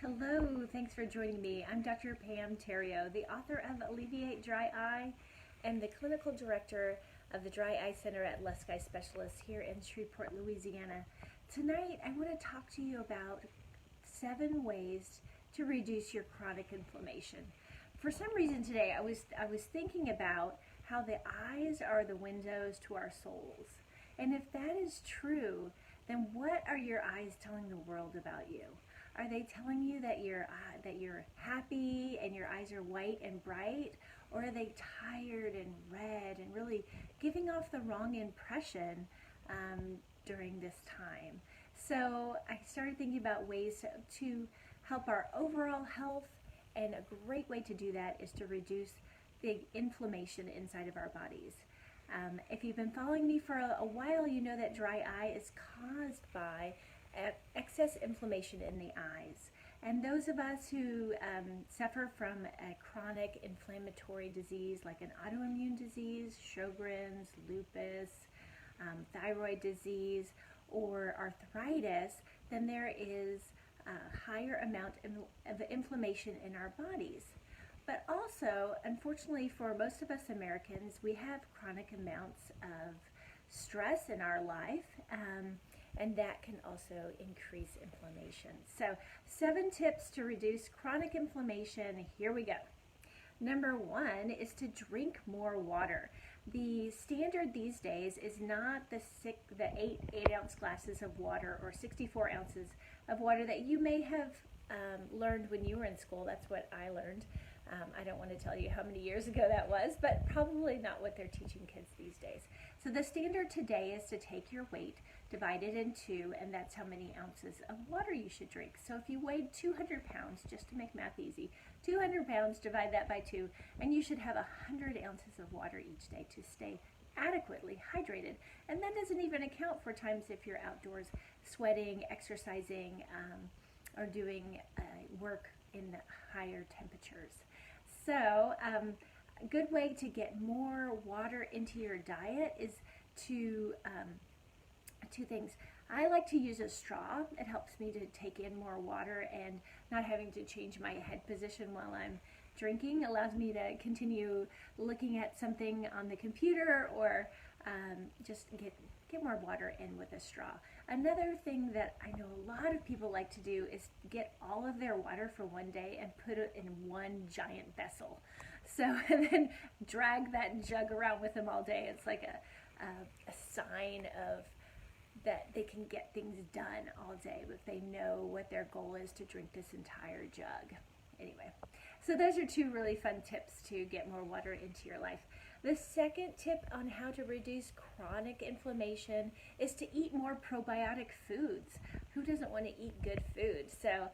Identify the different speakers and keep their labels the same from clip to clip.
Speaker 1: Hello, thanks for joining me. I'm Dr. Pam Terrio, the author of Alleviate Dry Eye and the clinical director of the Dry Eye Center at Lusk Eye Specialists here in Shreveport, Louisiana. Tonight, I want to talk to you about 7 ways to reduce your chronic inflammation. For some reason today, I was thinking about how the eyes are the windows to our souls. And if that is true, then what are your eyes telling the world about you? Are they telling you that you're happy and your eyes are white and bright? Or are they tired and red and really giving off the wrong impression during this time? So I started thinking about ways to help our overall health, and a great way to do that is to reduce the inflammation inside of our bodies. If you've been following me for a while, you know that dry eye is caused by excess inflammation in the eyes. And those of us who suffer from a chronic inflammatory disease like an autoimmune disease, Sjogren's, lupus, thyroid disease, or arthritis, then there is a higher amount of inflammation in our bodies. But also, unfortunately for most of us Americans, we have chronic amounts of stress in our life, and that can also increase inflammation. So 7 tips to reduce chronic inflammation. Here we go. Number 1 is to drink more water. The standard these days is not the 8-ounce glasses of water or 64 ounces of water that you may have learned when you were in school. That's what I learned. I don't want to tell you how many years ago that was, but probably not what they're teaching kids these days. So the standard today is to take your weight, divide it in 2, and that's how many ounces of water you should drink. So if you weighed 200 pounds, just to make math easy, 200 pounds, divide that by 2, and you should have 100 ounces of water each day to stay adequately hydrated. And that doesn't even account for times if you're outdoors sweating, exercising, or doing work in higher temperatures. So a good way to get more water into your diet is to 2 things. I like to use a straw. It helps me to take in more water, and not having to change my head position while I'm drinking allows me to continue looking at something on the computer, or just get more water in with a straw. Another thing that I know a lot of people like to do is get all of their water for one day and put it in one giant vessel. So, and then drag that jug around with them all day. It's like a sign of that they can get things done all day if they know what their goal is to drink this entire jug. Anyway, so those are 2 really fun tips to get more water into your life. The second tip on how to reduce chronic inflammation is to eat more probiotic foods. Who doesn't want to eat good food? So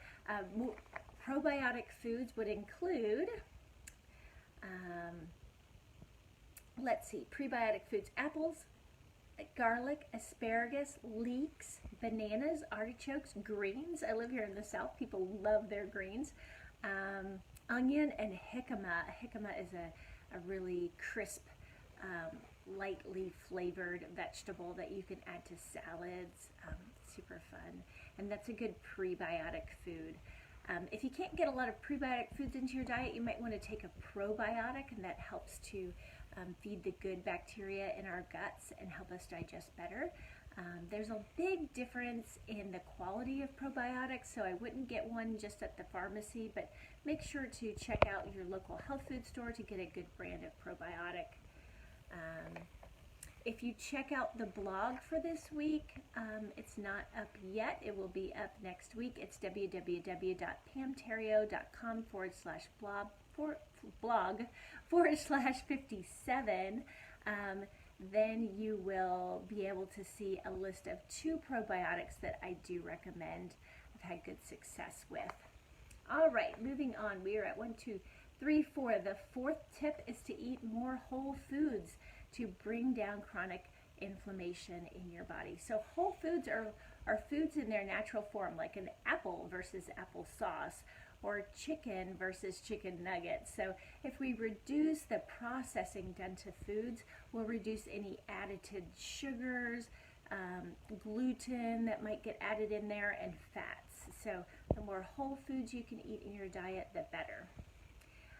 Speaker 1: probiotic foods would include, prebiotic foods: apples, garlic, asparagus, leeks, bananas, artichokes, greens. I live here in the South. People love their greens. Onion and jicama. Jicama is a really crisp, lightly flavored vegetable that you can add to salads. Super fun. And that's a good prebiotic food. If you can't get a lot of prebiotic foods into your diet, you might want to take a probiotic, and that helps to feed the good bacteria in our guts and help us digest better. There's a big difference in the quality of probiotics, so I wouldn't get one just at the pharmacy, but make sure to check out your local health food store to get a good brand of probiotic. If you check out the blog for this week, it's not up yet. It will be up next week. It's www.pamterrio.com/blog/57. Then you will be able to see a list of 2 probiotics that I do recommend. I've had good success with. All right, moving on. We are at 1, 2, 3, 4. The 4th tip is to eat more whole foods to bring down chronic inflammation in your body. So whole foods are foods in their natural form, like an apple versus applesauce, or chicken versus chicken nuggets. So if we reduce the processing done to foods, we'll reduce any added sugars, gluten that might get added in there, and fats. So The more whole foods you can eat in your diet, the better.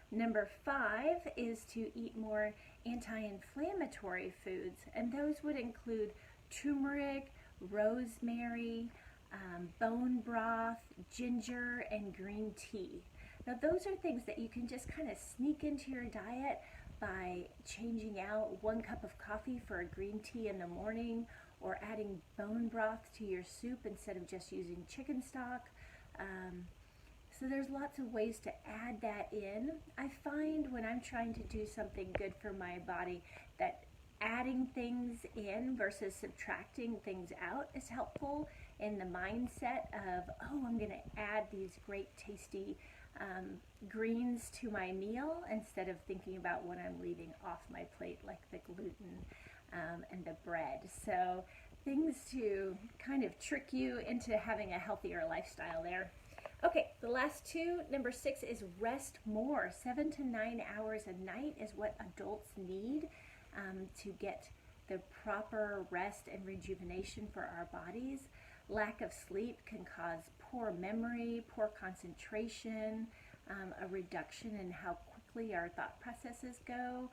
Speaker 1: Number 5 is to eat more anti-inflammatory foods, and those would include turmeric, rosemary, bone broth, ginger, and green tea. Now those are things that you can just kind of sneak into your diet by changing out 1 cup of coffee for a green tea in the morning, or adding bone broth to your soup instead of just using chicken stock. So there's lots of ways to add that in. I find when I'm trying to do something good for my body that adding things in versus subtracting things out is helpful in the mindset of, oh, I'm going to add these great tasty greens to my meal, instead of thinking about what I'm leaving off my plate, like the gluten and the bread. So things to kind of trick you into having a healthier lifestyle there. Okay, the last 2, number 6 is rest more. 7 to 9 hours a night is what adults need to get the proper rest and rejuvenation for our bodies. Lack of sleep can cause poor memory, poor concentration, a reduction in how quickly our thought processes go,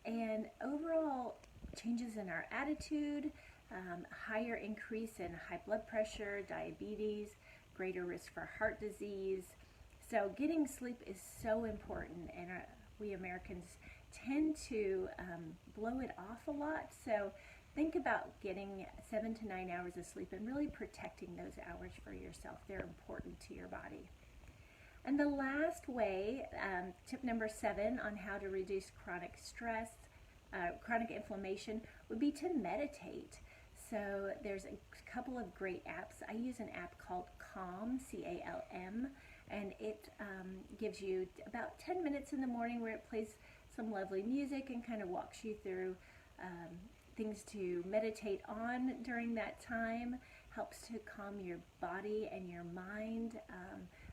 Speaker 1: and overall changes in our attitude, higher increase in high blood pressure, diabetes, greater risk for heart disease. So getting sleep is so important, and we Americans tend to blow it off a lot. So think about getting 7 to 9 hours of sleep and really protecting those hours for yourself. They're important to your body. And the last way, tip number 7 on how to reduce chronic stress, chronic inflammation, would be to meditate. So there's a couple of great apps. I use an app called Calm, C-A-L-M, and it gives you about 10 minutes in the morning where it plays some lovely music and kind of walks you through things to meditate on during that time. Helps to calm your body and your mind.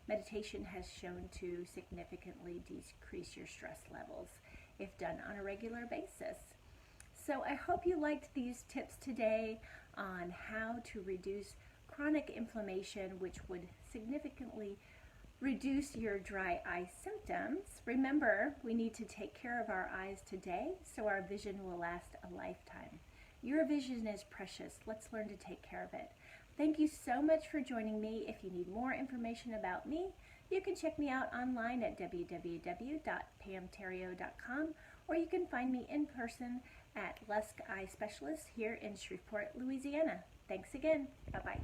Speaker 1: Meditation has shown to significantly decrease your stress levels if done on a regular basis. So I hope you liked these tips today on how to reduce chronic inflammation, which would significantly reduce your dry eye symptoms. Remember, we need to take care of our eyes today so our vision will last a lifetime. Your vision is precious. Let's learn to take care of it. Thank you so much for joining me. If you need more information about me, you can check me out online at www.pamterrio.com, or you can find me in person at Lusk Eye Specialist here in Shreveport, Louisiana. Thanks again. Bye-bye.